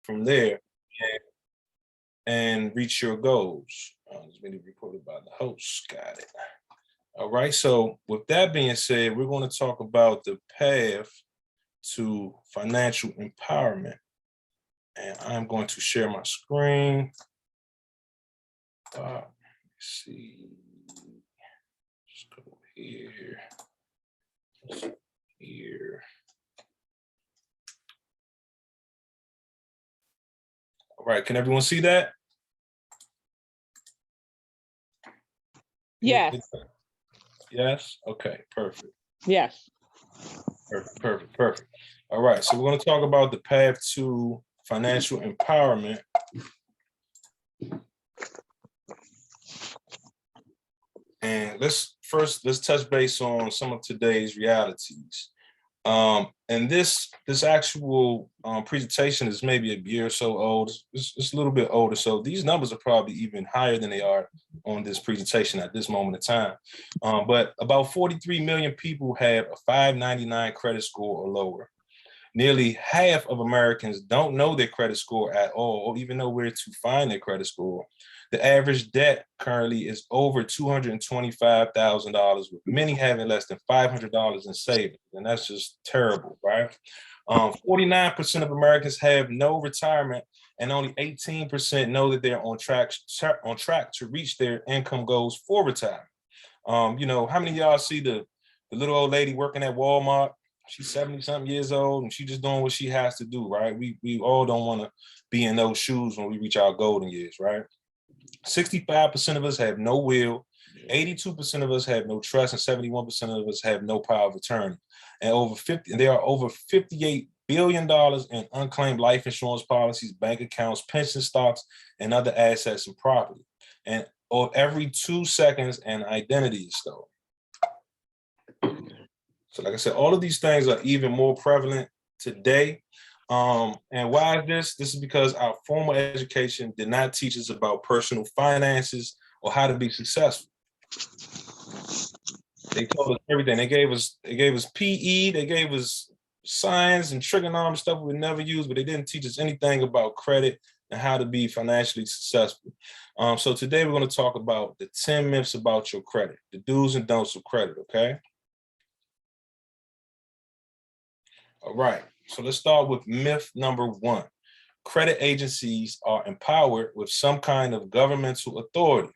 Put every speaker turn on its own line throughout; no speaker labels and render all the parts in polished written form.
from there and reach your goals. It's been reported by the host. Got it. All right. So with that being said, we're going to talk about the path to financial empowerment. And I'm going to share my screen. Let's see. Just go here. Here. All right. Can everyone see that?
Yes.
Yes. Okay. Perfect.
Yes.
Perfect. All right. So we're going to talk about the path to financial empowerment. And let's touch base on some of today's realities. And this actual presentation is maybe a year or so old. It's a little bit older. So these numbers are probably even higher than they are on this presentation at this moment in time. But about 43 million people have a 599 credit score or lower. Nearly half of Americans don't know their credit score at all, or even know where to find their credit score. The average debt currently is over $225,000, with many having less than $500 in savings, and that's just terrible, right? 49% of Americans have no retirement, and only 18% know that they're on track to reach their income goals for retirement. You know, how many of y'all see the little old lady working at Walmart? She's 70-something years old, and she's just doing what she has to do, right? We all don't want to be in those shoes when we reach our golden years, right? 65% of us have no will, 82% of us have no trust, and 71% of us have no power of attorney. And there are over $58 billion in unclaimed life insurance policies, bank accounts, pension stocks, and other assets and property. And every 2 seconds, an identity is stolen. So like I said, all of these things are even more prevalent today. And why is this? This is because our formal education did not teach us about personal finances or how to be successful. They taught us everything. They gave us PE, they gave us science and trigonometry stuff we never used, but they didn't teach us anything about credit and how to be financially successful. So today we're going to talk about the 10 myths about your credit, the do's and don'ts of credit, okay? All right, so let's start with myth number 1. Credit agencies are empowered with some kind of governmental authority.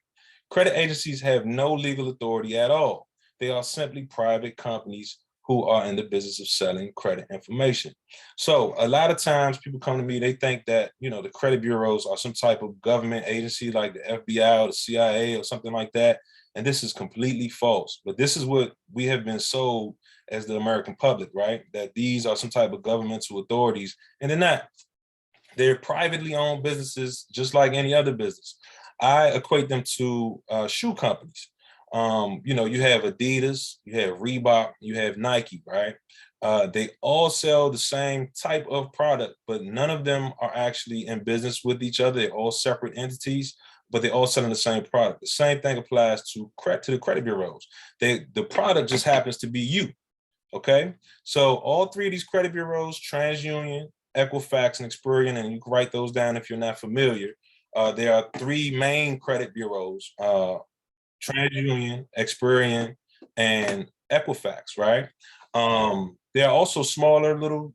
Credit agencies have no legal authority at all. They are simply private companies who are in the business of selling credit information. So a lot of times people come to me, they think that, you know, the credit bureaus are some type of government agency like the FBI or the CIA or something like that. And this is completely false. But this is what we have been sold as the American public, right? That these are some type of governmental authorities, and they're not. They're privately owned businesses, just like any other business. I equate them to shoe companies. You know, you have Adidas, you have Reebok, you have Nike, right? They all sell the same type of product, but none of them are actually in business with each other. They're all separate entities, but they're all selling the same product. The same thing applies to the credit bureaus. The product just happens to be you. Okay, so all 3 of these credit bureaus, TransUnion, Equifax, and Experian, and you can write those down if you're not familiar. There are 3 main credit bureaus, TransUnion, Experian, and Equifax, right? There are also smaller little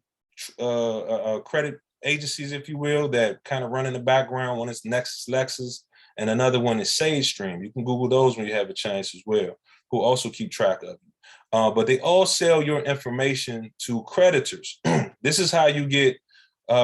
credit agencies, if you will, that kind of run in the background. One is Lexus, and another one is SageStream. You can Google those when you have a chance as well, who also keep track of you. But they all sell your information to creditors. This is how you get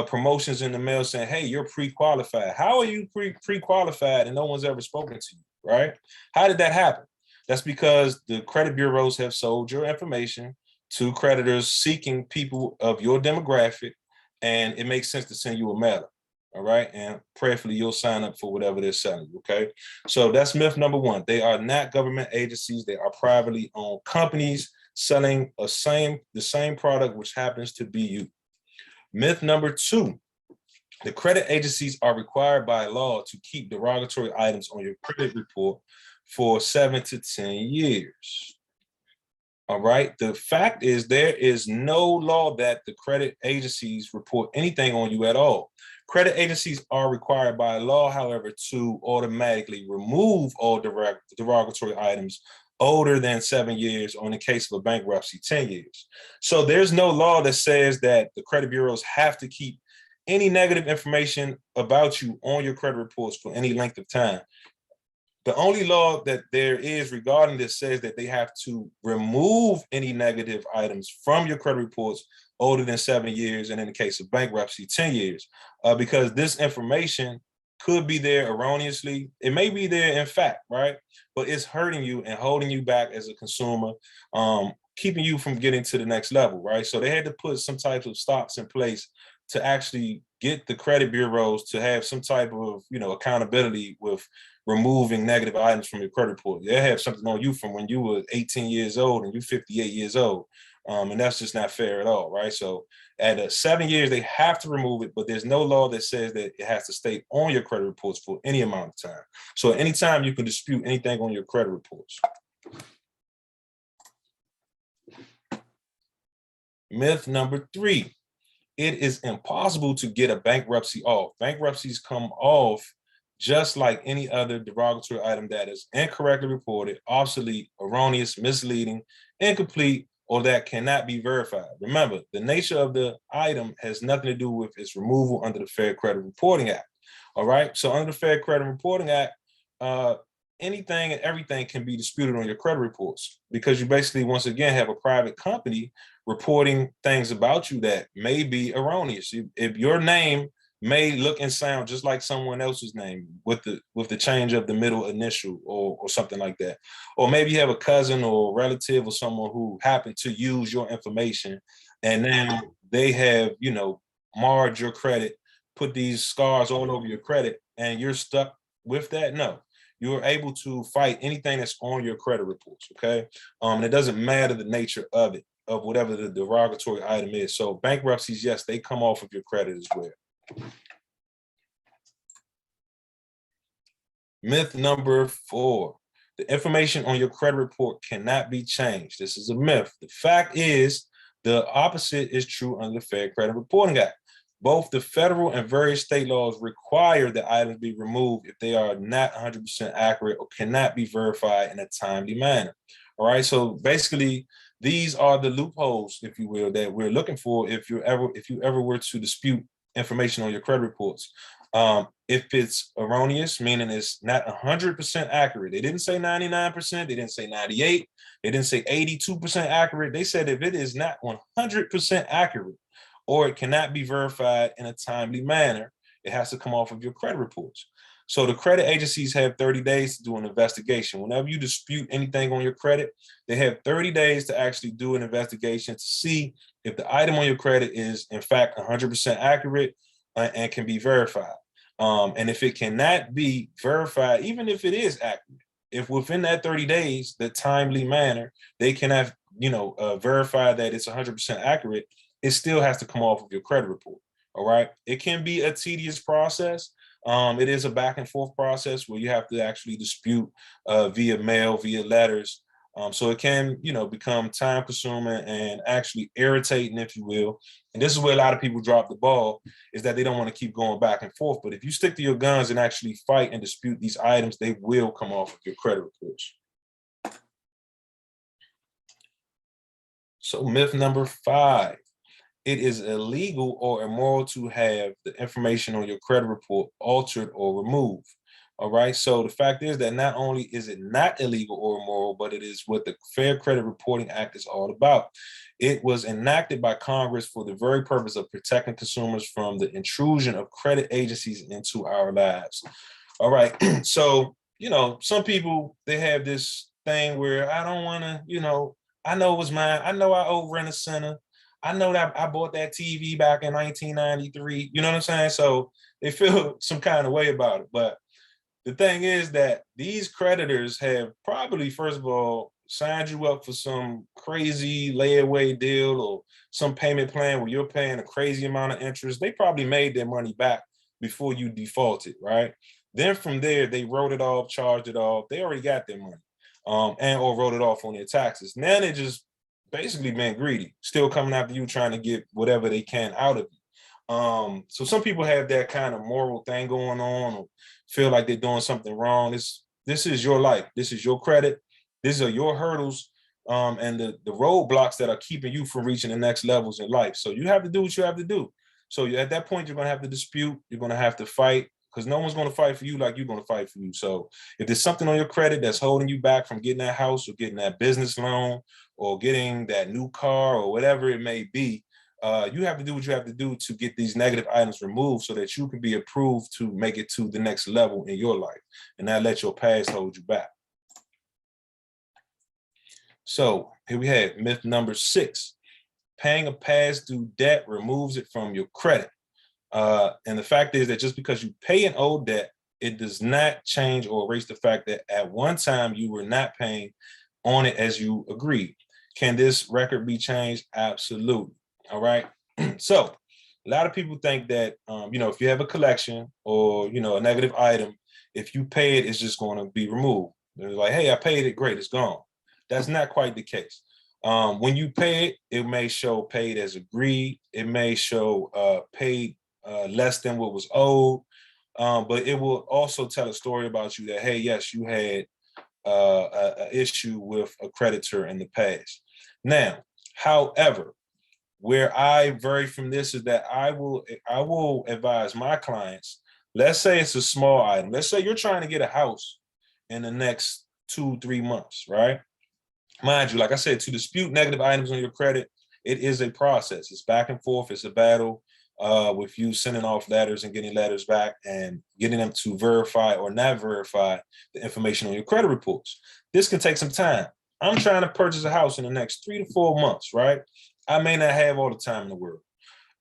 promotions in the mail saying, hey, you're pre-qualified. How are you pre-qualified and no one's ever spoken to you, right? How did that happen? That's because the credit bureaus have sold your information to creditors seeking people of your demographic, and it makes sense to send you a mailer. All right, and prayerfully you'll sign up for whatever they're selling. Okay, so that's myth number 1. They are not government agencies. They are privately owned companies selling the same product, which happens to be you. Myth number 2. The credit agencies are required by law to keep derogatory items on your credit report for 7 to 10 years. All right. The fact is there is no law that the credit agencies report anything on you at all. Credit agencies are required by law, however, to automatically remove all derogatory items older than 7 years, or in the case of a bankruptcy, 10 years. So there's no law that says that the credit bureaus have to keep any negative information about you on your credit reports for any length of time. The only law that there is regarding this says that they have to remove any negative items from your credit reports older than 7 years, and in the case of bankruptcy, 10 years, because this information could be there erroneously. It may be there in fact, right? But it's hurting you and holding you back as a consumer, keeping you from getting to the next level, right? So they had to put some types of stops in place to actually get the credit bureaus to have some type of, accountability with removing negative items from your credit report. They have something on you from when you were 18 years old and you're 58 years old. And that's just not fair at all, right? So at 7 years, they have to remove it, but there's no law that says that it has to stay on your credit reports for any amount of time. So at any time, you can dispute anything on your credit reports. Myth number 3, it is impossible to get a bankruptcy off. Bankruptcies come off just like any other derogatory item that is incorrectly reported, obsolete, erroneous, misleading, incomplete, or that cannot be verified. Remember, the nature of the item has nothing to do with its removal under the Fair Credit Reporting Act. All right, so under the Fair Credit Reporting Act, anything and everything can be disputed on your credit reports, because you basically, once again, have a private company reporting things about you that may be erroneous. If your name may look and sound just like someone else's name with the change of the middle initial or something like that. Or maybe you have a cousin or relative or someone who happened to use your information, and now they have, marred your credit, put these scars all over your credit, and you're stuck with that. No, you're able to fight anything that's on your credit reports, okay? It doesn't matter the nature of it, of whatever the derogatory item is. So bankruptcies, yes, they come off of your credit as well. Myth number 4, the information on your credit report cannot be changed. This is a myth. The fact is, the opposite is true under the Fair Credit Reporting Act. Both the federal and various state laws require that items be removed if they are not 100% accurate or cannot be verified in a timely manner. All right, so basically, these are the loopholes, if you will, that we're looking for if you ever were to dispute information on your credit reports. If it's erroneous, meaning it's not 100% accurate. They didn't say 99%, they didn't say 98, they didn't say 82% accurate. They said if it is not 100% accurate, or it cannot be verified in a timely manner, it has to come off of your credit reports. So the credit agencies have 30 days to do an investigation. Whenever you dispute anything on your credit, they have 30 days to actually do an investigation to see if the item on your credit is in fact 100% accurate and can be verified. And if it cannot be verified, even if it is accurate, if within that 30 days, the timely manner, they cannot, verify that it's 100% accurate, it still has to come off of your credit report. All right. It can be a tedious process. It is a back and forth process where you have to actually dispute via mail, via letters. So it can, become time consuming and actually irritating, if you will. And this is where a lot of people drop the ball, is that they don't want to keep going back and forth. But if you stick to your guns and actually fight and dispute these items, they will come off of your credit reports. So myth number 5, it is illegal or immoral to have the information on your credit report altered or removed. All right. So the fact is that not only is it not illegal or immoral, but it is what the Fair Credit Reporting Act is all about. It was enacted by Congress for the very purpose of protecting consumers from the intrusion of credit agencies into our lives. All right. So, some people, they have this thing where I don't want to, I know it was mine. I know I owe Rent a Center. I know that I bought that TV back in 1993. You know what I'm saying? So they feel some kind of way about it. But the thing is that these creditors have probably, first of all, signed you up for some crazy layaway deal or some payment plan where you're paying a crazy amount of interest. They probably made their money back before you defaulted, right? Then from there, they wrote it off, charged it off. They already got their money, and or wrote it off on their taxes. Now they're just basically being greedy, still coming after you, trying to get whatever they can out of you. So some people have that kind of moral thing going on, or feel like they're doing something wrong. This is your life. This is your credit. These are your hurdles, and the roadblocks that are keeping you from reaching the next levels in life. So you have to do what you have to do. So at that point, you're going to have to dispute. You're going to have to fight, because no one's going to fight for you like you're going to fight for you. So if there's something on your credit that's holding you back from getting that house, or getting that business loan, or getting that new car, or whatever it may be, you have to do what you have to do to get these negative items removed, so that you can be approved to make it to the next level in your life, and not let your past hold you back. So here we have myth number 6. Paying a past due debt removes it from your credit. And the fact is that just because you pay an old debt, it does not change or erase the fact that at one time you were not paying on it as you agreed. Can this record be changed? Absolutely. All right. So a lot of people think that, if you have a collection, or, a negative item, if you pay it, it's just going to be removed. They're like, hey, I paid it, great, it's gone. That's not quite the case. When you pay it, it may show paid as agreed. It may show paid less than what was owed. But it will also tell a story about you that, hey, yes, you had an issue with a creditor in the past. Now, however, where I vary from this is that I will advise my clients. Let's say it's a small item. Let's say you're trying to get a house in the next 2-3 months, right? Mind you, like I said, to dispute negative items on your credit, it is a process. It's back and forth. It's a battle with you sending off letters and getting letters back, and getting them to verify or not verify the information on your credit reports. This can take some time. I'm trying to purchase a house in the next 3 to 4 months, right? I may not have all the time in the world.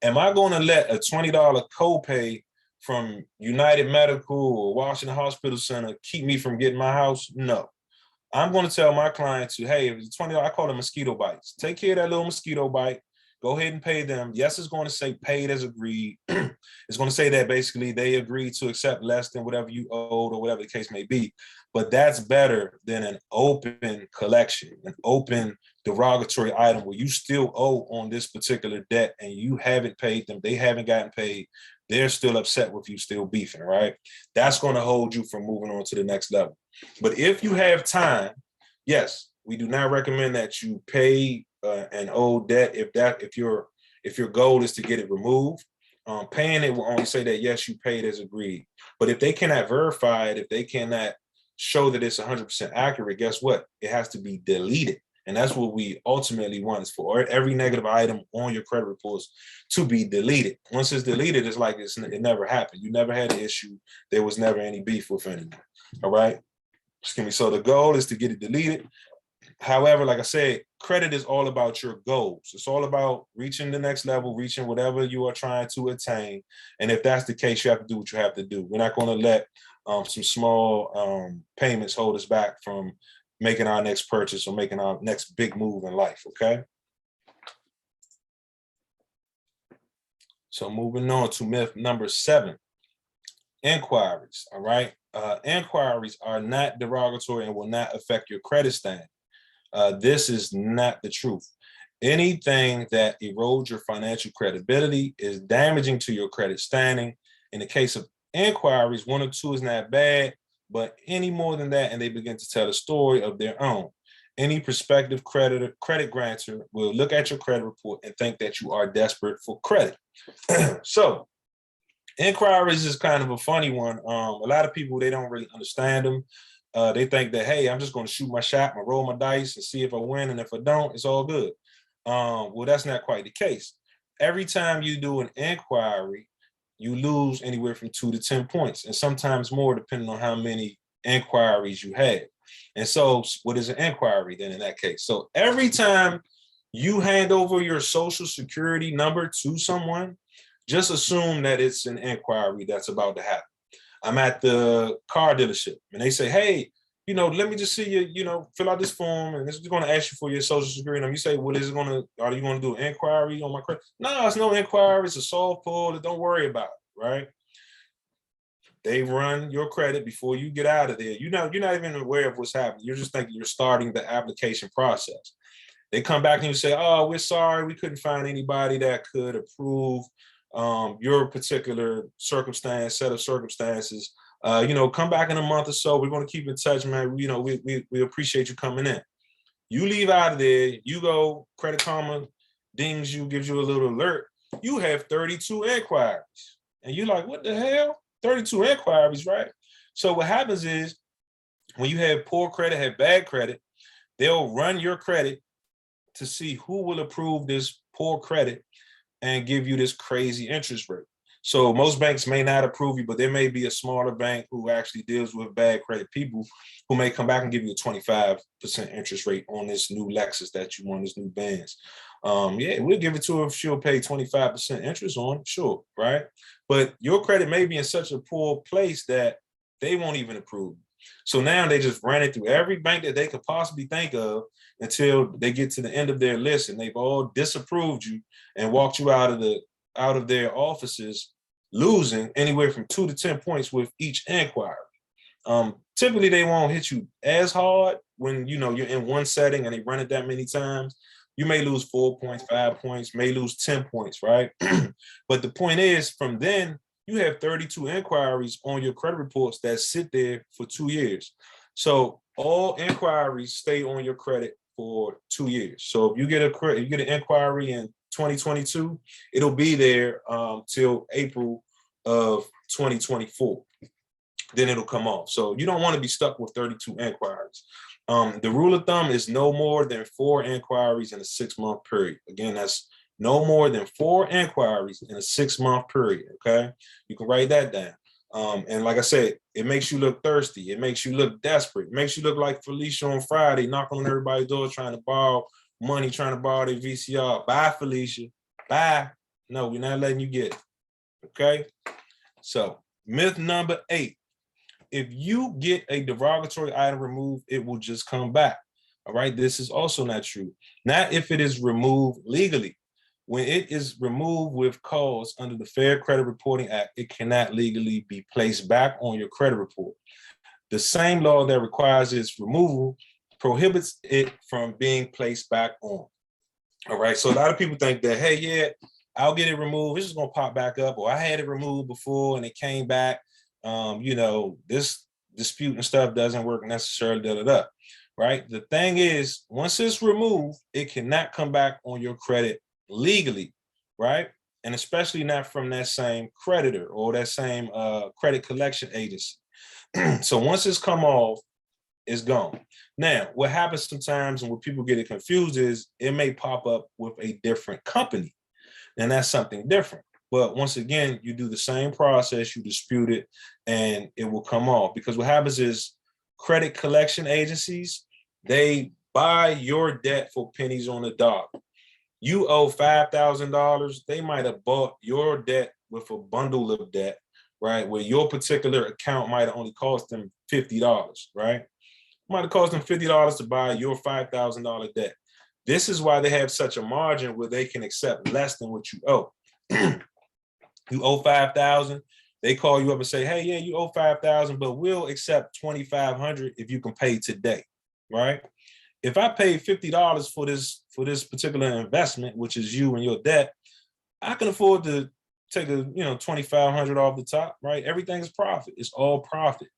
Am I going to let a $20 copay from United Medical or Washington Hospital Center keep me from getting my house? No. I'm going to tell my clients to, hey, if it's $20, I call them mosquito bites. Take care of that little mosquito bite. Go ahead and pay them. Yes, it's going to say paid as agreed. It's going to say that basically they agreed to accept less than whatever you owed, or whatever the case may be. But that's better than an open collection, an open derogatory item where you still owe on this particular debt and you haven't paid them. They haven't gotten paid. They're still upset with you, still beefing, right? That's going to hold you from moving on to the next level. But if you have time, yes, we do not recommend that you pay an old debt if your goal is to get it removed. Paying it will only say that, yes, you paid as agreed. But if they cannot verify it, if they cannot show that it's 100% accurate, guess what? It has to be deleted. And that's what we ultimately want, is for every negative item on your credit reports to be deleted. Once it's deleted, it's like it never happened. You never had an issue. There was never any beef with anyone. All right? Excuse me. So the goal is to get it deleted. However, like I said, credit is all about your goals. It's all about reaching the next level, reaching whatever you are trying to attain. And if that's the case, you have to do what you have to do. We're not going to let some small payments hold us back from making our next purchase or making our next big move in life, okay? So moving on to myth number 7, inquiries, all right? Inquiries are not derogatory and will not affect your credit standing. This is not the truth. Anything that erodes your financial credibility is damaging to your credit standing. In the case of inquiries, 1 or 2 is not bad, but any more than that, and they begin to tell a story of their own. Any prospective credit grantor will look at your credit report and think that you are desperate for credit. So inquiries is kind of a funny one. A lot of people, they don't really understand them. They think that, hey, I'm just going to shoot my shot, I'm going to roll my dice and see if I win. And if I don't, it's all good. Well, that's not quite the case. Every time you do an inquiry, you lose anywhere from 2 to 10 points, and sometimes more, depending on how many inquiries you have. And so what is an inquiry then in that case? So every time you hand over your social security number to someone, just assume that it's an inquiry that's about to happen. I'm at the car dealership and they say, hey, let me just see you, fill out this form, and this is going to ask you for your social security number. You say, are you going to do an inquiry on my credit? No, it's no inquiry. It's a soft pull. Don't worry about it, right? They run your credit before you get out of there. You're not even aware of what's happening. You're just thinking you're starting the application process. They come back and you say, oh, we're sorry, we couldn't find anybody that could approve your particular set of circumstances. Come back in a month or so. We're going to keep in touch, man. We appreciate you coming in. You leave out of there, you go, Credit Karma dings you, gives you a little alert. You have 32 inquiries. And you're like, what the hell? 32 inquiries, right? So what happens is when you have poor credit, have bad credit, they'll run your credit to see who will approve this poor credit and give you this crazy interest rate. So most banks may not approve you, but there may be a smaller bank who actually deals with bad credit people who may come back and give you a 25% interest rate on this new Lexus that you want, this new Benz. Yeah, we'll give it to her if she'll pay 25% interest on it, sure, right? But your credit may be in such a poor place that they won't even approve. So now they just ran it through every bank that they could possibly think of until they get to the end of their list and they've all disapproved you and walked you out of their offices, losing anywhere from 2 to 10 points with each inquiry. Typically, they won't hit you as hard when you're in one setting and they run it that many times. You may lose 4 points, 5 points, may lose 10 points, right? But the point is, from then, you have 32 inquiries on your credit reports that sit there for 2 years. So all inquiries stay on your credit for 2 years. So if you get an inquiry in 2022, it'll be there till April of 2024. Then it'll come off. So you don't want to be stuck with 32 inquiries. The rule of thumb is no more than 4 inquiries in a 6-month period. Again, that's no more than 4 inquiries in a 6-month period, okay? You can write that down. And like I said, it makes you look thirsty. It makes you look desperate. It makes you look like Felicia on Friday, knocking on everybody's door, trying to borrow money, trying to borrow their VCR. Bye, Felicia. Bye. No, we're not letting you get it, okay? So myth number 8. If you get a derogatory item removed, it will just come back. All right, this is also not true. Not if it is removed legally. When it is removed with cause under the Fair Credit Reporting Act, it cannot legally be placed back on your credit report. The same law that requires its removal prohibits it from being placed back on. All right, so a lot of people think that, hey, yeah, I'll get it removed. It's just gonna pop back up, or I had it removed before and it came back. This dispute and stuff doesn't work necessarily, right? The thing is, once it's removed, it cannot come back on your credit legally, right? And especially not from that same creditor or that same credit collection agency. So once it's come off, it's gone. Now, what happens sometimes and what people get it confused is it may pop up with a different company, and that's something different. But once again, you do the same process, you dispute it, and it will come off. Because what happens is credit collection agencies, they buy your debt for pennies on the dollar. You owe $5,000, they might have bought your debt with a bundle of debt, right? Where your particular account might have only cost them $50, right? It might have cost them $50 to buy your $5,000 debt. This is why they have such a margin where they can accept less than what you owe. You owe $5,000. They call you up and say, hey, yeah, you owe $5,000, but we'll accept $2,500 if you can pay today, right? If I pay $50 for this particular investment, which is you and your debt, I can afford to take $2,500 off the top, right? Everything is profit. It's all profit.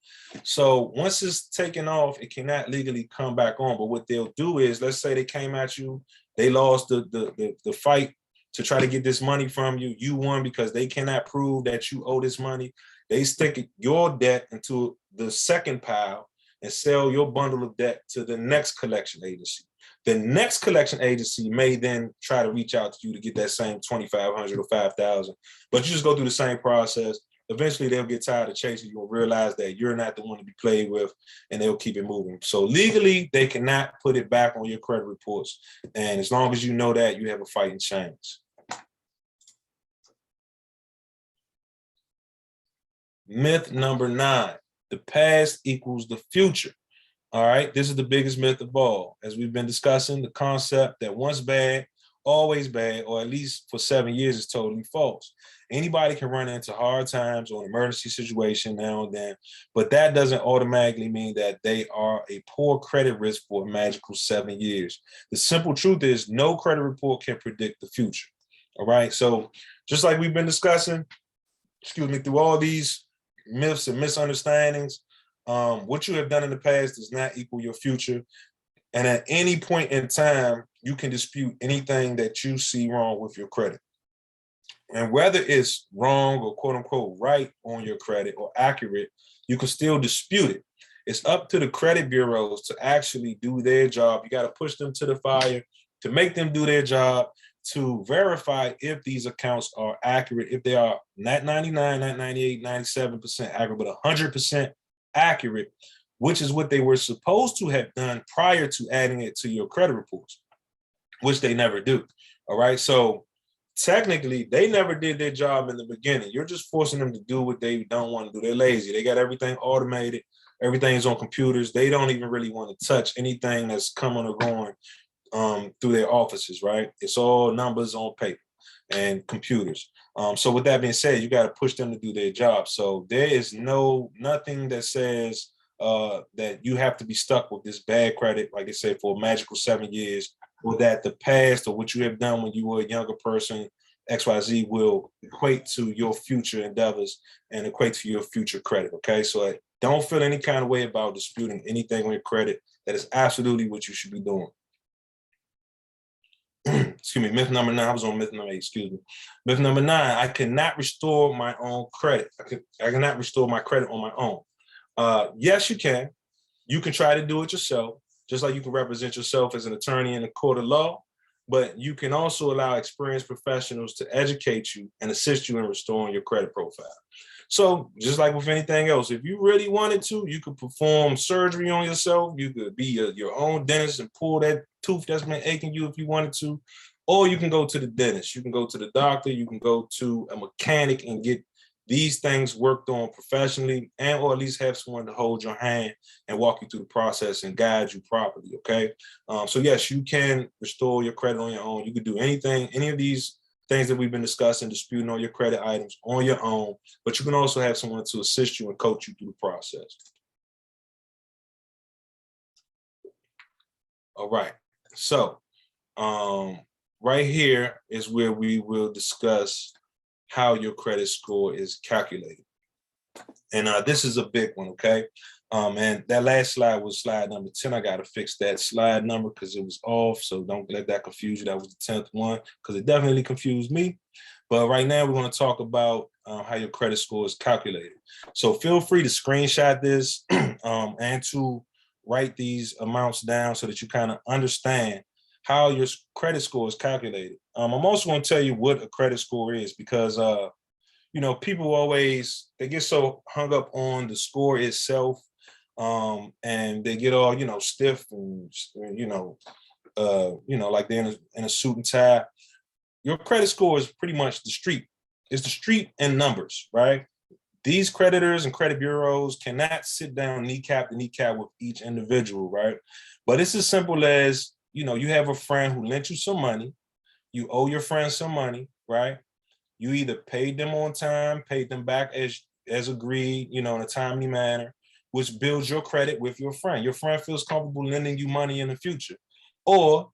So once it's taken off, it cannot legally come back on. But what they'll do is, let's say they came at you, they lost the fight to try to get this money from you. You won because they cannot prove that you owe this money. They stick your debt into the second pile and sell your bundle of debt to the next collection agency. The next collection agency may then try to reach out to you to get that same $2,500 or $5,000, but you just go through the same process. Eventually, they'll get tired of chasing you and realize that you're not the one to be played with, and they'll keep it moving. So legally, they cannot put it back on your credit reports. And as long as you know that, you have a fighting chance. Myth number 9, the past equals the future. All right, this is the biggest myth of all. As we've been discussing, the concept that once bad, always bad, or at least for 7 years is totally false. Anybody can run into hard times or an emergency situation now and then, but that doesn't automatically mean that they are a poor credit risk for a magical 7 years. The simple truth is no credit report can predict the future. All right. So just like we've been discussing, excuse me, through all these myths and misunderstandings, what you have done in the past does not equal your future. And at any point in time, you can dispute anything that you see wrong with your credit. And whether it's wrong or quote unquote right on your credit or accurate, you can still dispute it. It's up to the credit bureaus to actually do their job. You got to push them to the fire to make them do their job, to verify if these accounts are accurate, if they are not 99, not 98, 97% accurate, but 100% accurate, which is what they were supposed to have done prior to adding it to your credit reports, which they never do. All right. So technically, they never did their job in the beginning. You're just forcing them to do what they don't want to do. They're lazy. They got everything automated. Everything's on computers. They don't even really want to touch anything that's coming or going through their offices, right? It's all numbers on paper and computers. So with that being said, you got to push them to do their job. So there is nothing that says that you have to be stuck with this bad credit, like I said, for a magical 7 years, or that the past or what you have done when you were a younger person, XYZ, will equate to your future endeavors and equate to your future credit. Okay. So don't feel any kind of way about disputing anything on your credit. That is absolutely what you should be doing. Excuse me, myth number 9. I was on myth number 8, excuse me. Myth number 9, I cannot restore my own credit. I cannot restore my credit on my own. Yes, you can. You can try to do it yourself, just like you can represent yourself as an attorney in a court of law, but you can also allow experienced professionals to educate you and assist you in restoring your credit profile. So just like with anything else, if you really wanted to, you could perform surgery on yourself. You could be your own dentist and pull that tooth that's been aching you if you wanted to, or you can go to the dentist. You can go to the doctor. You can go to a mechanic and get these things worked on professionally, and or at least have someone to hold your hand and walk you through the process and guide you properly, okay? So yes, you can restore your credit on your own. You can do anything, any of these things that we've been discussing, disputing all your credit items on your own, but you can also have someone to assist you and coach you through the process. All right, so right here is where we will discuss how your credit score is calculated. And this is a big one, okay? And that last slide was slide number 10. I got to fix that slide number because it was off. So don't let that confuse you. That was the 10th one because it definitely confused me. But right now we're going to talk about how your credit score is calculated. So feel free to screenshot this and to write these amounts down so that you kind of understand how your credit score is calculated. I'm also going to tell you what a credit score is because you know, people always, they get so hung up on the score itself, and they get all, you know, stiff and like they're in a suit and tie. Your credit score is pretty much the street. It's the street and numbers, right? These creditors and credit bureaus cannot sit down kneecap to kneecap with each individual, right? But it's as simple as, you know, you have a friend who lent you some money, you owe your friend some money, right? You either paid them on time, paid them back as agreed, you know, in a timely manner, which builds your credit with your friend. Your friend feels comfortable lending you money in the future. Or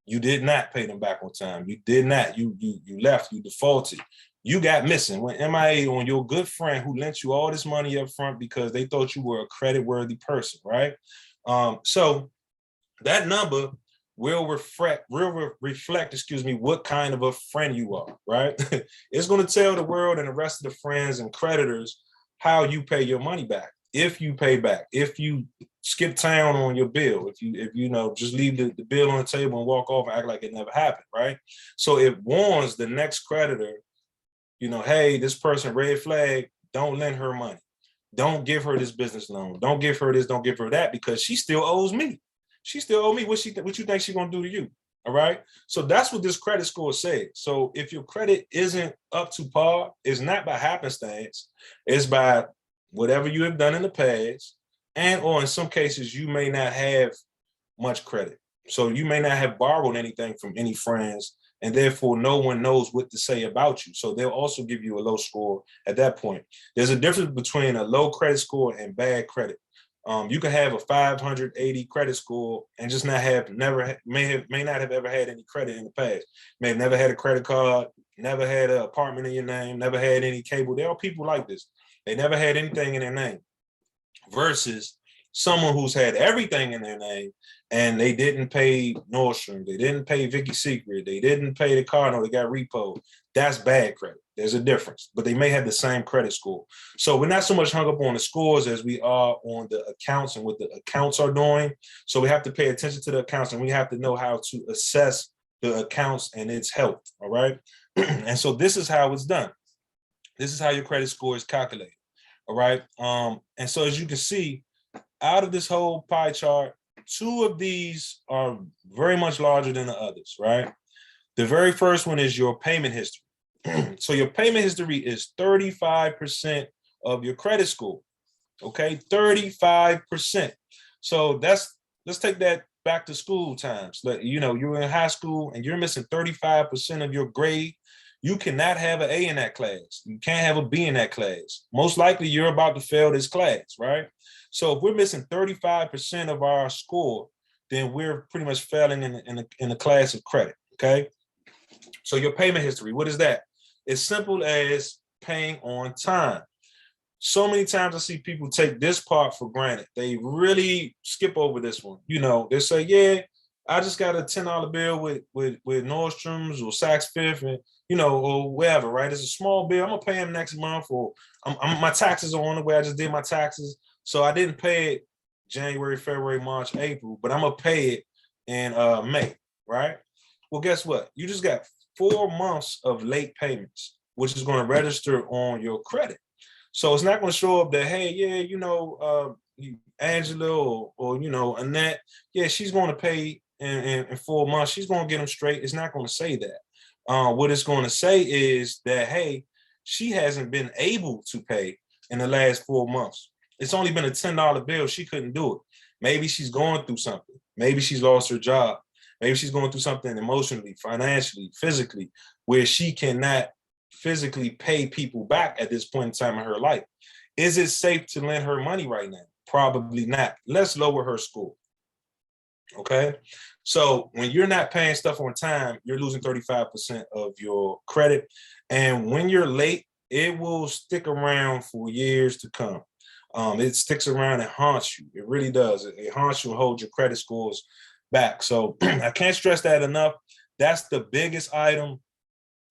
you did not pay them back on time. You did not. You left. You defaulted. You got missing. Went MIA on your good friend who lent you all this money up front because they thought you were a credit-worthy person, right? So that number will reflect, what kind of a friend you are, right? It's going to tell the world and the rest of the friends and creditors how you pay your money back. If you pay back, if you skip town on your bill, if you know, just leave the bill on the table and walk off and act like it never happened, right? So it warns the next creditor, you know, hey, this person, red flag, don't lend her money. Don't give her this business loan. Don't give her this, don't give her that, because she still owes me. She still owes me. What you think she's gonna do to you? All right. So that's what this credit score says. So if your credit isn't up to par, it's not by happenstance. It's by whatever you have done in the past, and or in some cases you may not have much credit. So you may not have borrowed anything from any friends, and therefore no one knows what to say about you. So they'll also give you a low score at that point. There's a difference between a low credit score and bad credit. You could have a 580 credit score and just not have may not have ever had any credit in the past. May have never had a credit card, never had an apartment in your name, never had any cable. There are people like this. They never had anything in their name. Versus someone who's had everything in their name and they didn't pay Nordstrom, they didn't pay Vicky's Secret, they didn't pay the car note, they got repo. That's bad credit. There's a difference, but they may have the same credit score. So we're not so much hung up on the scores as we are on the accounts and what the accounts are doing. So we have to pay attention to the accounts and we have to know how to assess the accounts and its health, all right? And so this is how it's done. This is how your credit score is calculated, all right? And so as you can see, out of this whole pie chart, two of these are very much larger than the others, right? The very first one is your payment history. So your payment history is 35% of your credit score, okay? 35%. So let's take that back to school times. You know, you're in high school and you're missing 35% of your grade. You cannot have an A in that class. You can't have a B in that class. Most likely you're about to fail this class, right? So if we're missing 35% of our score, then we're pretty much failing in the class of credit, okay? So your payment history, what is that? It's simple as paying on time. So many times I see people take this part for granted. They really skip over this one. You know, they say, yeah, I just got a $10 bill with Nordstrom's or Saks Fifth and, you know, or wherever, right? It's a small bill. I'm gonna pay him next month, or my taxes are on the way. I just did my taxes. So I didn't pay it January, February, March, April, but I'm gonna pay it in May, right? Well, guess what? You just got 4 months of late payments, which is going to register on your credit. So it's not going to show up that, hey, yeah, you know, Angela or you know, Annette, yeah, she's going to pay in 4 months. She's going to get them straight. It's not going to say that. What it's going to say is that, hey, she hasn't been able to pay in the last 4 months. It's only been a $10 bill. She couldn't do it. Maybe she's going through something. Maybe she's lost her job. Maybe she's going through something emotionally, financially, physically, where she cannot physically pay people back at this point in time in her life. Is it safe to lend her money right now? Probably not. Let's lower her score. Okay. So when you're not paying stuff on time, you're losing 35% of your credit. And when you're late, it will stick around for years to come. It sticks around and haunts you. It really does. It haunts you and holds your credit scores back. So I can't stress that enough. That's the biggest item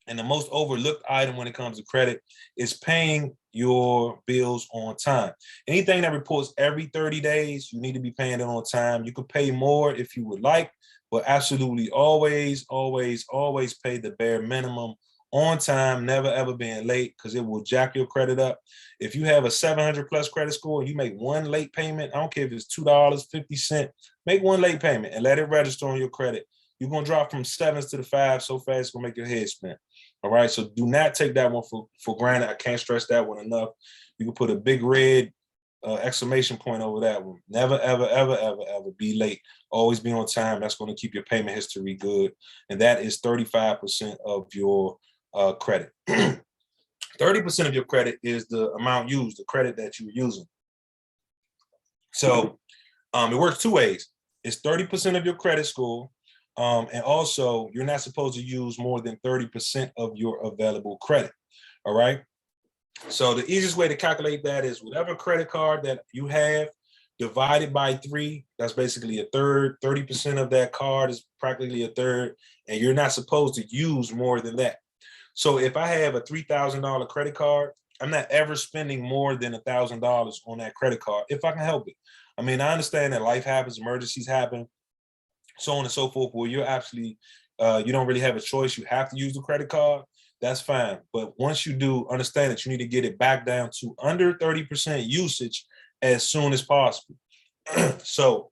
and the most overlooked item when it comes to credit is paying your bills on time. Anything that reports every 30 days, you need to be paying it on time. You could pay more if you would like, but absolutely always, always, always pay the bare minimum on time, never ever being late, because it will jack your credit up. If you have a 700 plus credit score and you make one late payment, I don't care if it's $2.50, make one late payment and let it register on your credit. You're going to drop from 7s to the 5 so fast it's going to make your head spin. All right, so do not take that one for granted. I can't stress that one enough. You can put a big red exclamation point over that one. Never, ever, ever, ever, ever be late. Always be on time. That's going to keep your payment history good. And that is 35% of your credit. 30% of your credit is the amount used, the credit that you're using. So it works two ways. It's 30% of your credit score. And also, you're not supposed to use more than 30% of your available credit. All right. So the easiest way to calculate that is whatever credit card that you have divided by 3. That's basically a third. 30% of that card is practically a third. And you're not supposed to use more than that. So if I have a $3,000 credit card, I'm not ever spending more than $1,000 on that credit card if I can help it. I mean, I understand that life happens, emergencies happen, so on and so forth, where you're actually, you don't really have a choice. You have to use the credit card. That's fine. But once you do, understand that you need to get it back down to under 30% usage as soon as possible. So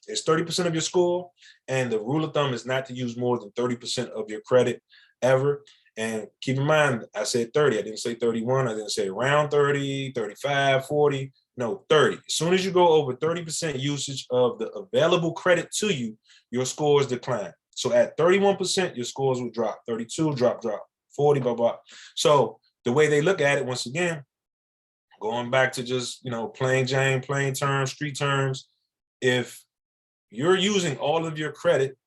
it's 30% of your score. And the rule of thumb is not to use more than 30% of your credit ever. And keep in mind, I said 30. I didn't say 31. I didn't say around 30, 35, 40. No, 30. As soon as you go over 30% usage of the available credit to you, your scores decline. So at 31%, your scores will drop. 32, drop. 40, blah, blah. So the way they look at it, once again, going back to just, plain Jane, plain terms, street terms, if you're using all of your credit,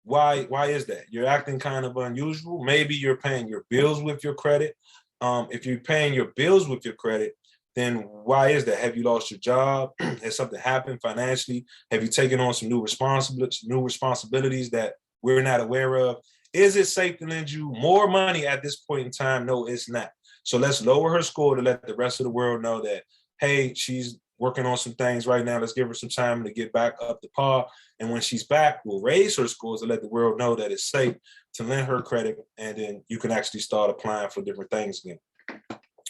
why is that? You're acting kind of unusual. Maybe you're paying your bills with your credit. If you're paying your bills with your credit, then why is that? Have you lost your job? Has something happened financially? Have you taken on some new responsibilities that we're not aware of? Is it safe to lend you more money at this point in time? No, it's not. So let's lower her score to let the rest of the world know that, hey, she's working on some things right now. Let's give her some time to get back up to par. And when she's back, we'll raise her scores to let the world know that it's safe to lend her credit. And then you can actually start applying for different things again.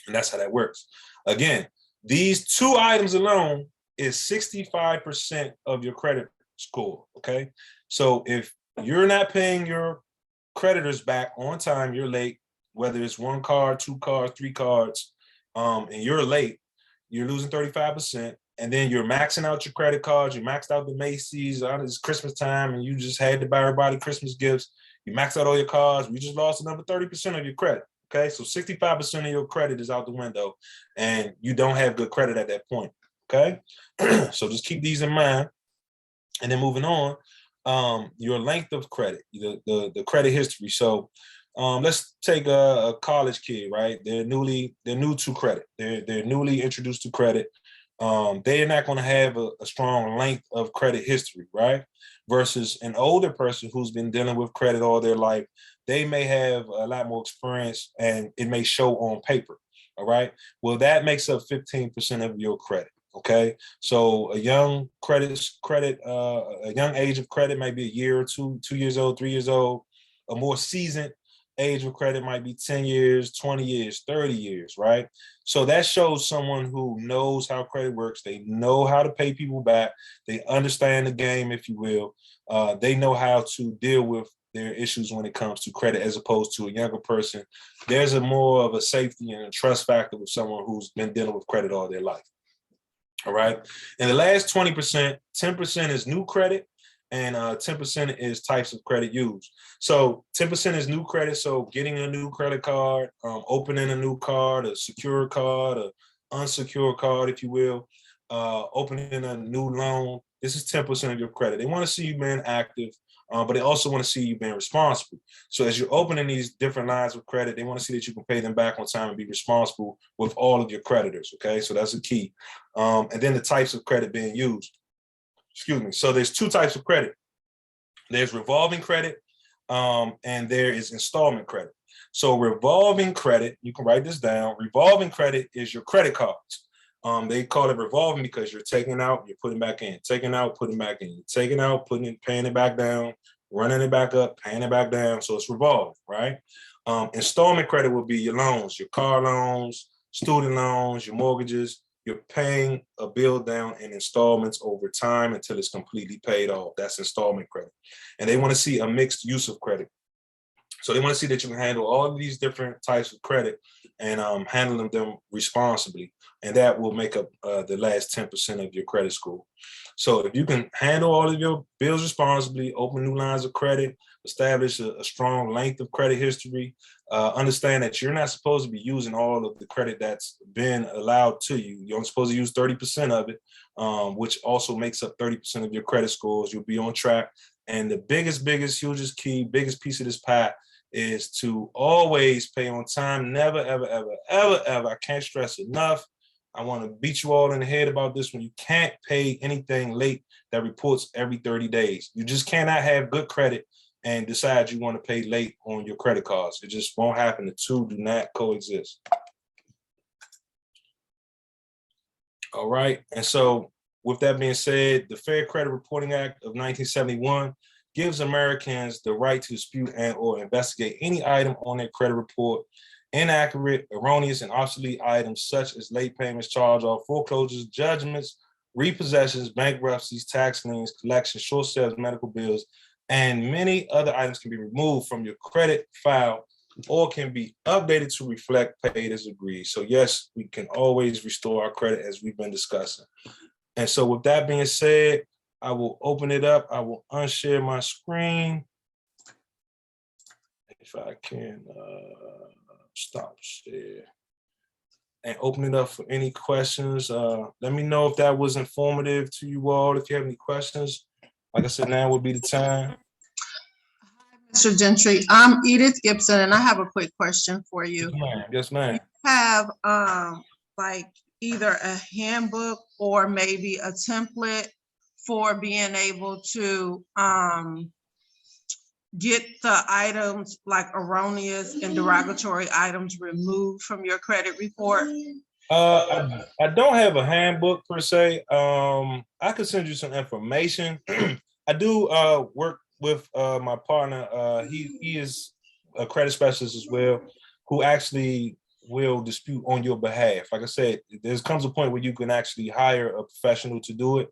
And that's how that works. Again, these two items alone is 65% of your credit score, okay? So if you're not paying your creditors back on time, you're late, whether it's one card, two cards, three cards, and you're late, you're losing 35%. And then you're maxing out your credit cards. You maxed out the Macy's. It's Christmas time, and you just had to buy everybody Christmas gifts. You maxed out all your cards. We just lost another 30% of your credit. Okay, so 65% of your credit is out the window, and you don't have good credit at that point. Okay, so just keep these in mind. And then moving on, your length of credit, the credit history. So let's take a college kid, right? They're new to credit. They're newly introduced to credit. They're not going to have a strong length of credit history, right? Versus an older person who's been dealing with credit all their life. They may have a lot more experience, and it may show on paper. All right. Well, that makes up 15% of your credit. Okay. So a young a young age of credit might be a year or two, 2 years old, 3 years old. A more seasoned age of credit might be 10 years, 20 years, 30 years, right? So that shows someone who knows how credit works. They know how to pay people back. They understand the game, if you will. They know how to deal with their issues when it comes to credit, as opposed to a younger person. There's a more of a safety and a trust factor with someone who's been dealing with credit all their life. All right. And the last 20%, 10% is new credit, and 10% is types of credit used. So 10% is new credit. So getting a new credit card, opening a new card, a secure card, a unsecured card, if you will, opening a new loan. This is 10% of your credit. They want to see you being active, but they also want to see you being responsible. So as you're opening these different lines of credit, they want to see that you can pay them back on time and be responsible with all of your creditors, okay? So that's a key. And then the types of credit being used. Excuse me. So there's two types of credit. There's revolving credit, and there is installment credit. So revolving credit, you can write this down. Revolving credit is your credit cards. They call it revolving because you're taking out, you're putting back in, taking out, putting back in, taking out, putting it, paying it back down, running it back up, paying it back down. So it's revolving, right? Installment credit will be your loans, your car loans, student loans, your mortgages. You're paying a bill down in installments over time until it's completely paid off. That's installment credit. And they want to see a mixed use of credit. So they want to see that you can handle all of these different types of credit and handling them responsibly. And that will make up the last 10% of your credit score. So if you can handle all of your bills responsibly, open new lines of credit, establish a strong length of credit history, understand that you're not supposed to be using all of the credit that's been allowed to you. You're only supposed to use 30% of it, which also makes up 30% of your credit scores. You'll be on track. And the biggest, hugest key, biggest piece of this pie is to always pay on time. Never, ever, ever, ever, ever. I can't stress enough. I want to beat you all in the head about this one. You can't pay anything late that reports every 30 days. You just cannot have good credit and decide you want to pay late on your credit cards. It just won't happen. The two do not coexist. All right. And so with that being said, the Fair Credit Reporting Act of 1971 gives Americans the right to dispute and or investigate any item on their credit report. Inaccurate, erroneous, and obsolete items such as late payments, charge-off, foreclosures, judgments, repossessions, bankruptcies, tax liens, collections, short sales, medical bills, and many other items can be removed from your credit file or can be updated to reflect paid as agreed. So yes, we can always restore our credit as we've been discussing. And so with that being said, I will open it up. I will unshare my screen. If I can stop share. and open it up for any questions. Let me know if that was informative to you all. If you have any questions, like I said, now would be the time.
Mr. Gentry, I'm Edith Gibson, and I have a quick question for you.
Yes, ma'am. Yes, ma'am.
You have like either a handbook or maybe a template for being able to get the items like erroneous and derogatory items removed from your credit report?
I don't have a handbook per se. I could send you some information. I do work with my partner. He is a credit specialist as well, who actually will dispute on your behalf. Like I said, there comes a point where you can actually hire a professional to do it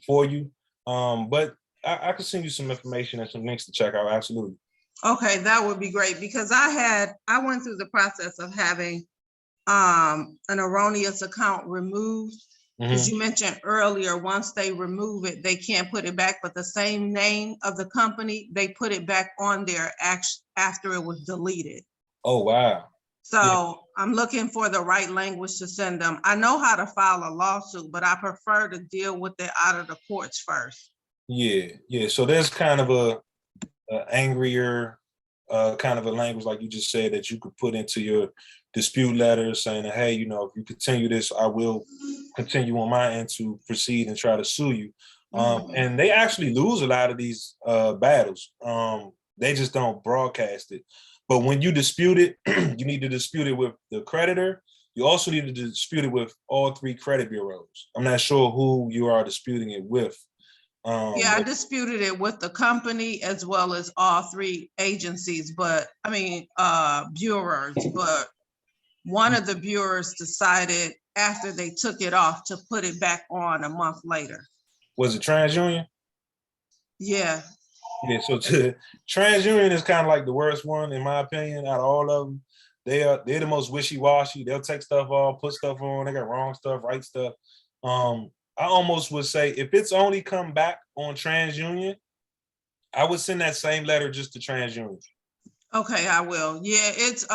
for you. But I can send you some information and some links to check out. Absolutely.
Okay, that would be great, because I went through the process of having an erroneous account removed. Because you mentioned earlier, once they remove it, they can't put it back, but the same name of the company, they put it back on there after it was deleted.
Oh, wow.
So yeah. I'm looking for the right language to send them. I know how to file a lawsuit, but I prefer to deal with it out of the courts first.
Yeah. So there's kind of a angrier kind of a language, like you just said, that you could put into your dispute letter saying that, hey, if you continue this, I will continue on my end to proceed and try to sue you. And they actually lose a lot of these battles. They just don't broadcast it. But when you dispute it, you need to dispute it with the creditor. You also need to dispute it with all three credit bureaus. I'm not sure who you are disputing it with.
Yeah, I disputed it with the company as well as all three agencies, bureaus, but one of the bureaus decided after they took it off to put it back on a month later.
Was it TransUnion?
Yeah.
Yeah, so TransUnion is kind of like the worst one, in my opinion, out of all of them. They're the most wishy-washy. They'll take stuff off, put stuff on, they got wrong stuff, right stuff. I almost would say if it's only come back on TransUnion, I would send that same letter just to TransUnion.
Okay, I will. Yeah, it's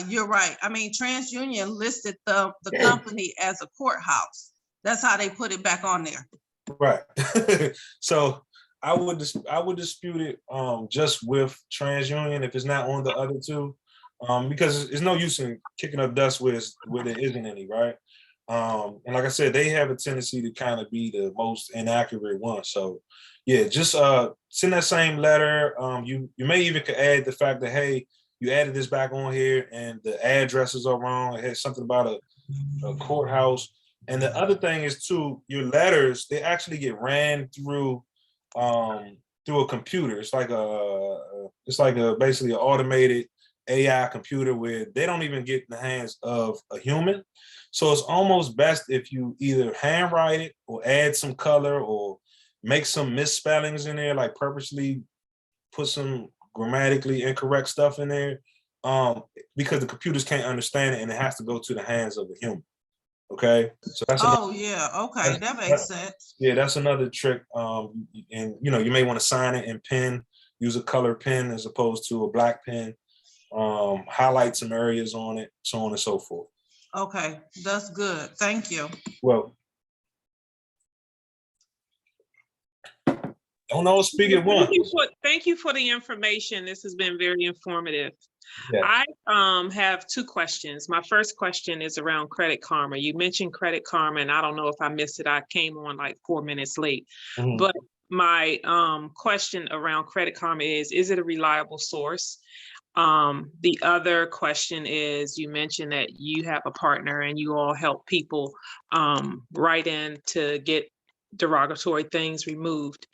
you're right. I mean, TransUnion listed the company as a courthouse. That's how they put it back on there.
Right. So I would dispute it just with TransUnion if it's not on the other two, because there's no use in kicking up dust where there isn't any, right? And like I said, they have a tendency to kind of be the most inaccurate one. So yeah, just send that same letter. You may even could add the fact that, hey, you added this back on here and the addresses are wrong. It has something about a courthouse. And the other thing is too, your letters, they actually get ran through a computer. It's like basically an automated AI computer where they don't even get in the hands of a human. So it's almost best if you either handwrite it or add some color or make some misspellings in there, like purposely put some grammatically incorrect stuff in there, because the computers can't understand it and it has to go to the hands of a human. Okay, so that's
that makes sense.
Yeah, that's another trick. And you may want to sign it in pen, use a color pen as opposed to a black pen. Highlight some areas on it, so on and so forth.
Okay, that's good. Thank you.
Well, don't all speak at once.
Thank you for the information. This has been very informative.
Yeah.
I have two questions. My first question is around Credit Karma. You mentioned Credit Karma, and I don't know if I missed it. I came on like 4 minutes late. But my question around Credit Karma is it a reliable source? The other question is, you mentioned that you have a partner and you all help people write in to get derogatory things removed.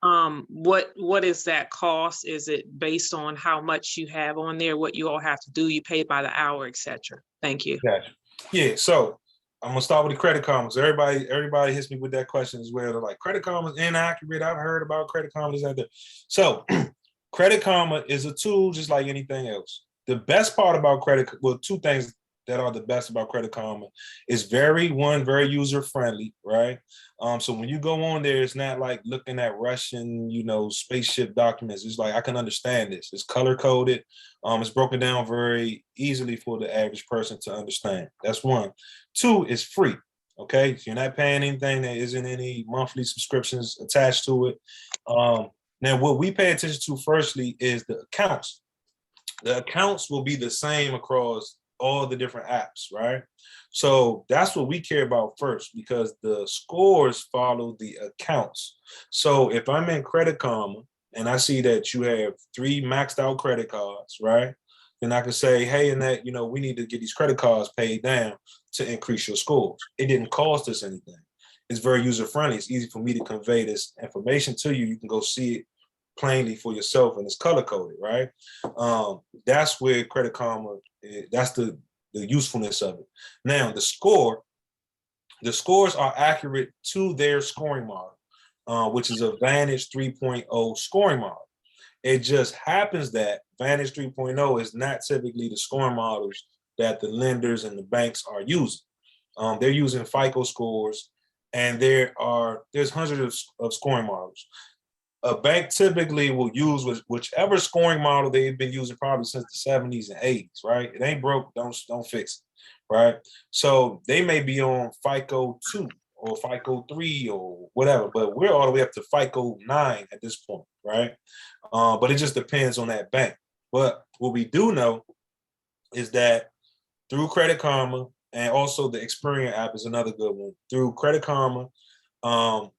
What is that cost? Is it based on how much you have on there, what you all have to do? You pay by the hour, etc. Thank you.
Gotcha. Yeah, so I'm gonna start with the Credit Karma. So everybody hits me with that question as well. They're like, Credit Karma is inaccurate. I've heard about Credit Karma. Is that there? So Credit Karma is a tool just like anything else. The best part about two things that are the best about Credit Karma. It's very user friendly, right? So when you go on there, it's not like looking at Russian, spaceship documents. It's like I can understand this. It's color coded. It's broken down very easily for the average person to understand. That's one. Two, it's free. Okay, so you're not paying anything. There isn't any monthly subscriptions attached to it. Now, what we pay attention to firstly is the accounts. The accounts will be the same across all the different apps, right? So that's what we care about first, because the scores follow the accounts. So if I'm in Credit Karma and I see that you have 3 maxed out credit cards, right? Then I can say, hey, Annette, we need to get these credit cards paid down to increase your scores. It didn't cost us anything. It's very user friendly. It's easy for me to convey this information to you. You can go see it plainly for yourself, and it's color coded, right? That's where Credit Karma, that's the usefulness of it. Now, the scores are accurate to their scoring model, which is a Vantage 3.0 scoring model. It just happens that Vantage 3.0 is not typically the scoring models that the lenders and the banks are using. They're using FICO scores, and there's hundreds of scoring models. A bank typically will use whichever scoring model they've been using probably since the 70s and 80s, right? It ain't broke, don't fix it, right? So they may be on FICO 2 or FICO 3 or whatever, but we're all the way up to FICO 9 at this point, right? But it just depends on that bank. But what we do know is that through Credit Karma, and also the Experian app is another good one. Through Credit Karma,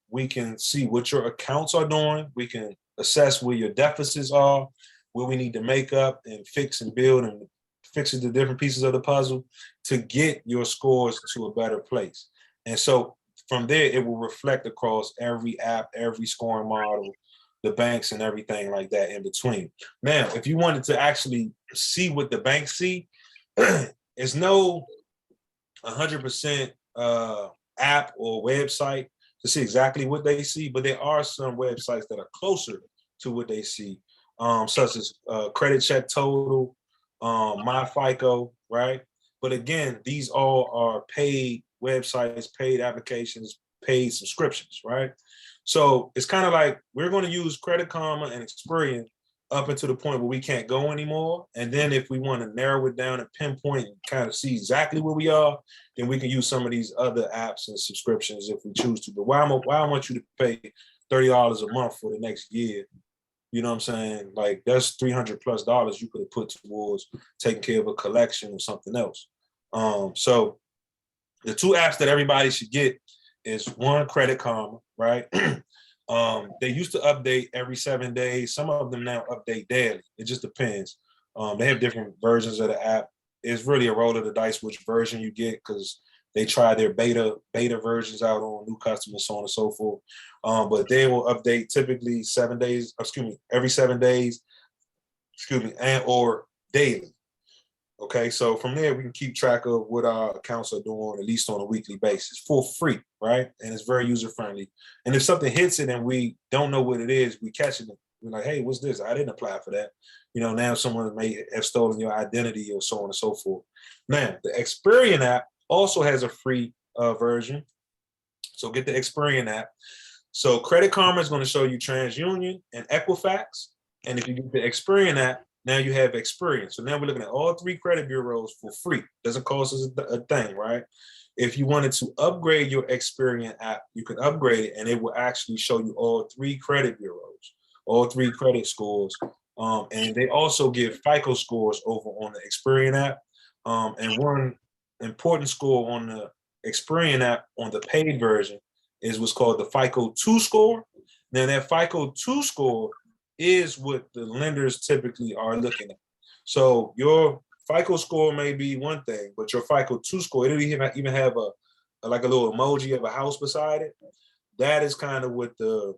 we can see what your accounts are doing. We can assess where your deficits are, where we need to make up and fix and build and fix the different pieces of the puzzle to get your scores to a better place. And so from there, it will reflect across every app, every scoring model, the banks and everything like that in between. Now, if you wanted to actually see what the banks see, it's no 100% app or website to see exactly what they see, but there are some websites that are closer to what they see, such as Credit Check Total, My FICO, right? But again, these all are paid websites, paid applications, paid subscriptions, right? So it's kind of like we're going to use Credit Karma and Experian up until the point where we can't go anymore. And then if we want to narrow it down and pinpoint and kind of see exactly where we are, then we can use some of these other apps and subscriptions if we choose to. But why I want you to pay $30 a month for the next year? You know what I'm saying? Like that's $300+ you could have put towards taking care of a collection or something else. So the 2 apps that everybody should get is one, Credit Karma, right? They used to update every 7 days. Some of them now update daily. It just depends. They have different versions of the app. It's really a roll of the dice which version you get, because they try their beta versions out on new customers, so on and so forth. But they will update typically every 7 days, and or daily. Okay, so from there, we can keep track of what our accounts are doing, at least on a weekly basis, for free, right? And it's very user-friendly. And if something hits it and we don't know what it is, we catch it. We're like, hey, what's this? I didn't apply for that. Now someone may have stolen your identity or so on and so forth. Now, the Experian app also has a free version. So get the Experian app. So Credit Karma is going to show you TransUnion and Equifax. And if you get the Experian app, now you have Experian. So now we're looking at all 3 credit bureaus for free. Doesn't cost us a thing, right? If you wanted to upgrade your Experian app, you can upgrade it and it will actually show you all 3 credit bureaus, all 3 credit scores. And they also give FICO scores over on the Experian app. And one important score on the Experian app on the paid version is what's called the FICO 2 score. Now that FICO 2 score is what the lenders typically are looking at. So your FICO score may be one thing, but your FICO 2 score, it'll even have a little emoji of a house beside it. That is kind of what the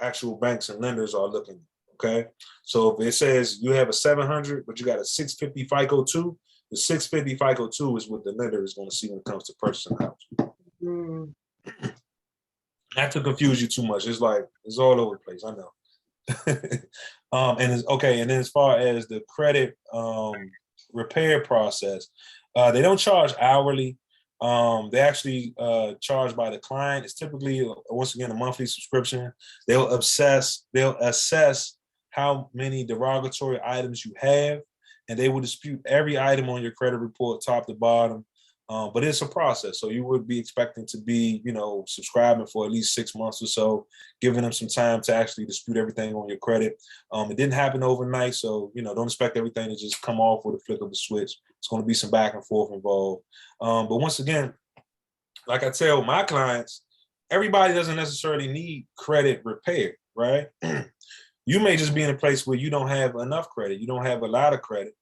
actual banks and lenders are looking at, okay? So if it says you have a 700, but you got a 650 FICO 2, the 650 FICO 2 is what the lender is going to see when it comes to purchasing a house. Not to confuse you too much. It's all over the place, I know. And then as far as the credit repair process, They don't charge hourly. They actually charge by the client. It's typically, once again, a monthly subscription. They'll assess how many derogatory items you have, and they will dispute every item on your credit report, top to bottom. But it's a process. So you would be expecting to be, subscribing for at least 6 months or so, giving them some time to actually dispute everything on your credit. It didn't happen overnight. So, don't expect everything to just come off with a flick of a switch. It's going to be some back and forth involved. But once again, like I tell my clients, everybody doesn't necessarily need credit repair, right? You may just be in a place where you don't have enough credit. You don't have a lot of credit.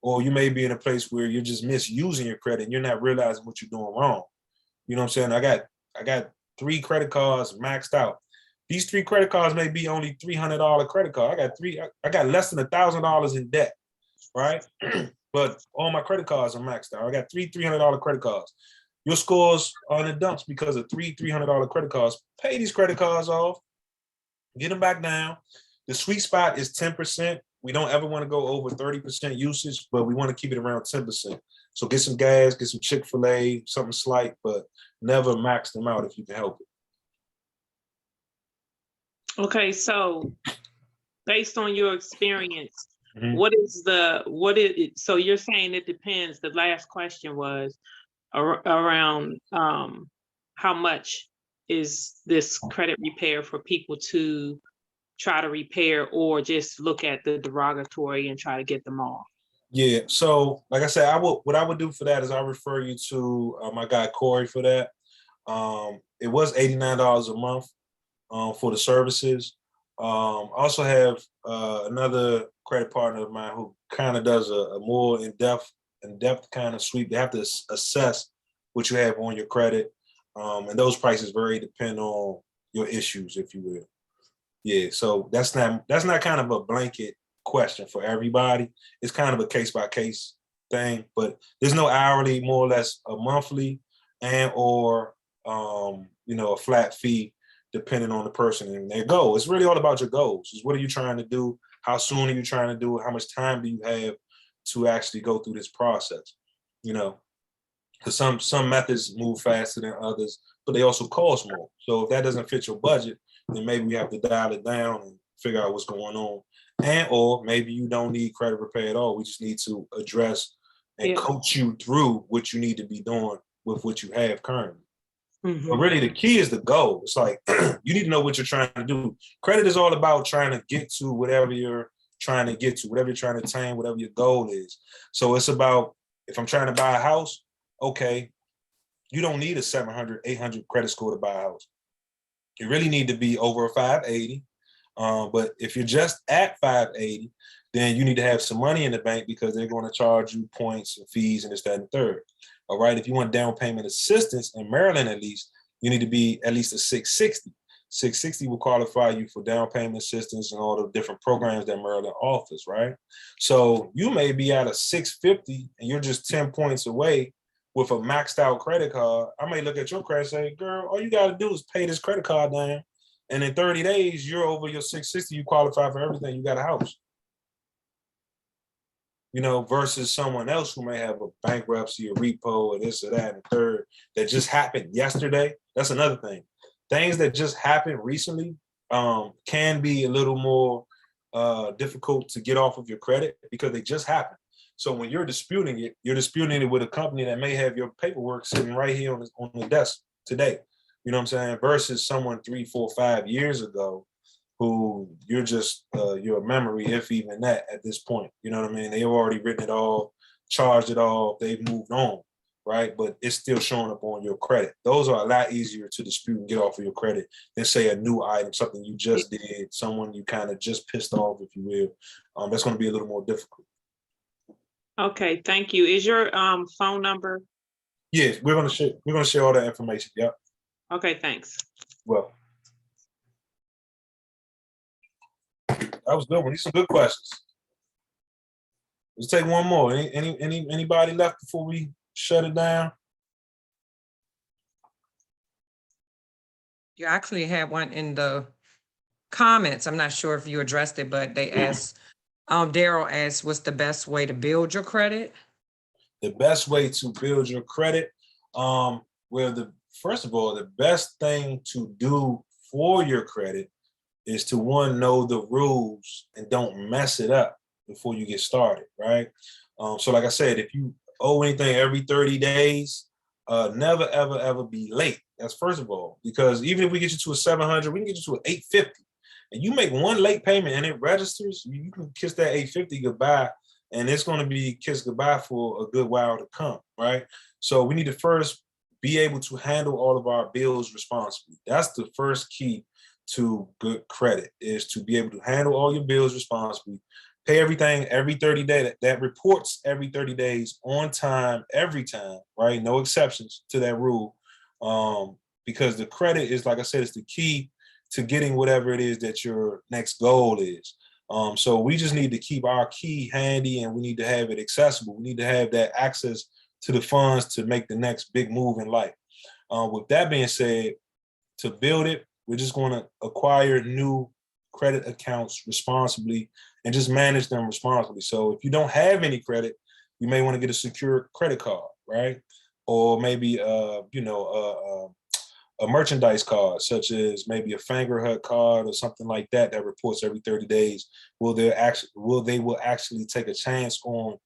Or you may be in a place where you're just misusing your credit and you're not realizing what you're doing wrong. You know what I'm saying? I got 3 credit cards maxed out. These 3 credit cards may be only $300 credit card. I got less than $1,000 in debt, right? But all my credit cards are maxed out. I got 3 $300 credit cards. Your scores are in the dumps because of 3 $300 credit cards. Pay these credit cards off, get them back down. The sweet spot is 10%. We don't ever want to go over 30% usage, but we want to keep it around 10%. So get some gas, get some Chick-fil-A, something slight, but never max them out if you can help it.
Okay, so based on your experience,
Mhm.
so you're saying it depends. The last question was around how much is this credit repair for people to try to repair or just look at the derogatory and try to get them off?
Yeah. So like I said, what I would do for that is I'll refer you to my guy Corey for that. It was $89 a month for the services. I also have another credit partner of mine who kind of does a more in-depth kind of sweep. They have to assess what you have on your credit. And those prices vary depending on your issues, if you will. Yeah, so that's not kind of a blanket question for everybody. It's kind of a case by case thing, but there's no hourly, more or less a monthly or a flat fee depending on the person and their goal. It's really all about your goals. It's what are you trying to do? How soon are you trying to do it? How much time do you have to actually go through this process? Because some methods move faster than others, but they also cost more. So if that doesn't fit your budget, then maybe we have to dial it down and figure out what's going on. Or maybe you don't need credit repair at all. We just need to address and coach you through what you need to be doing with what you have currently.
Mm-hmm.
But really the key is the goal. It's like, you need to know what you're trying to do. Credit is all about trying to get to whatever you're trying to get to, whatever you're trying to attain, whatever your goal is. So it's about, if I'm trying to buy a house, okay, you don't need a 700, 800 credit score to buy a house. You really need to be over a 580. But if you're just at 580, then you need to have some money in the bank because they're going to charge you points and fees and this, that, and third. All right. If you want down payment assistance in Maryland, at least, you need to be at least a 660. 660 will qualify you for down payment assistance and all the different programs that Maryland offers, right? So you may be at a 650 and you're just 10 points away with a maxed out credit card. I may look at your credit and say, girl, all you got to do is pay this credit card down. And in 30 days, you're over your 660, you qualify for everything, you got a house. Versus someone else who may have a bankruptcy, a repo, or this or that, and third, that just happened yesterday. That's another thing. Things that just happened recently can be a little more difficult to get off of your credit because they just happened. So when you're disputing it with a company that may have your paperwork sitting right here on the desk today. You know what I'm saying? Versus someone 3, 4, 5 years ago who you're just your memory, if even that, at this point. You know what I mean? They've already written it all, charged it all, they've moved on, right? But it's still showing up on your credit. Those are a lot easier to dispute and get off of your credit than say a new item, something you just did, someone you kind of just pissed off, if you will. That's going to be a little more difficult.
Okay, thank you. Is your phone number?
Yes, we're gonna share all that information. Yep.
Okay, thanks.
Well, that was good one. These are some good questions. Let's take one more. Anybody left before we shut it down?
You actually had one in the comments. I'm not sure if you addressed it, but they asked, Daryl asked, what's the best way to build your credit?
the best way to build your credit, first of all, the best thing to do for your credit is to, one, know the rules and don't mess it up before you get started, right? So like I said, if you owe anything every 30 days, never, ever, ever be late. That's first of all, because even if we get you to a 700, we can get you to an 850. And you make one late payment and it registers, you can kiss that 850 goodbye, and it's going to be kissed goodbye for a good while to come, right? So we need to first be able to handle all of our bills responsibly. That's the first key to good credit, is to be able to handle all your bills responsibly, pay everything every 30 days, that reports every 30 days on time, every time, right? No exceptions to that rule. Because the credit is, like I said, it's the key to getting whatever it is that your next goal is. So we just need to keep our key handy, and we need to have it accessible. We need to have that access to the funds to make the next big move in life. With that being said, to build it, we're just going to acquire new credit accounts responsibly and just manage them responsibly. So if you don't have any credit, you may want to get a secure credit card, right? Or maybe a merchandise card, such as maybe a Fingerhut card or something like that, that reports every 30 days. They will actually take a chance on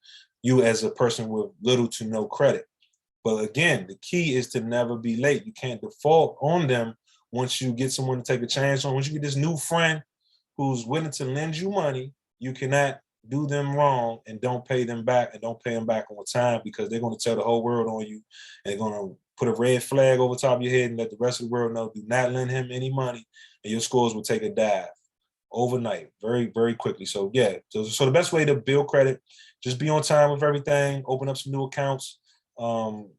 you as a person with little to no credit. But again, the key is to never be late. You can't default on them once you get someone to take a chance on. Once you get this new friend who's willing to lend you money, you cannot do them wrong and don't pay them back, and don't pay them back on time, because they're going to tell the whole world on you, and they're going to put a red flag over top of your head and let the rest of the world know, do not lend him any money, and your scores will take a dive overnight, very, very quickly. So yeah, so the best way to build credit, just be on time with everything, open up some new accounts,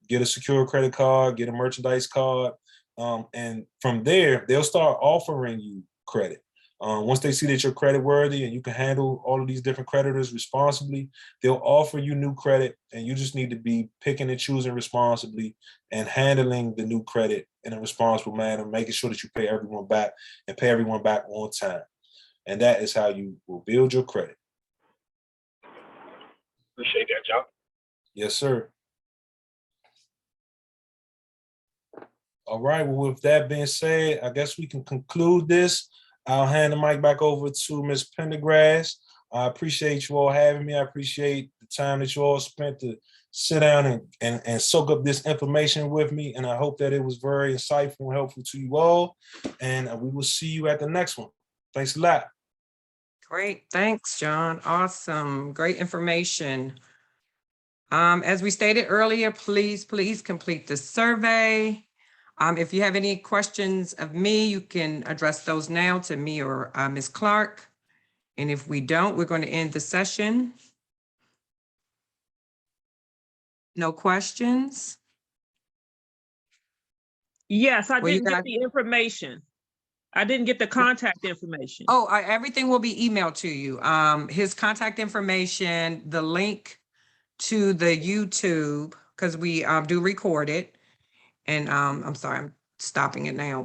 get a secure credit card, get a merchandise card, and from there, they'll start offering you credit. Once they see that you're credit worthy and you can handle all of these different creditors responsibly, they'll offer you new credit, and you just need to be picking and choosing responsibly and handling the new credit in a responsible manner, making sure that you pay everyone back and pay everyone back on time. And that is how you will build your credit.
Appreciate that, John.
Yes, sir. All right, well, with that being said, I guess we can conclude this. I'll hand the mic back over to Ms. Pendergrass. I appreciate you all having me. I appreciate the time that you all spent to sit down and soak up this information with me. And I hope that it was very insightful and helpful to you all. And we will see you at the next one. Thanks a lot.
Great. Thanks, John. Awesome. Great information. As we stated earlier, please complete the survey. If you have any questions of me, you can address those now to me or Ms. Clark. And if we don't, we're going to end the session. No questions?
Yes, I
Well, you
didn't get
got-
the information. I didn't get the contact information.
Oh, everything will be emailed to you. His contact information, the link to the YouTube, because we do record it. And I'm sorry, I'm stopping it now.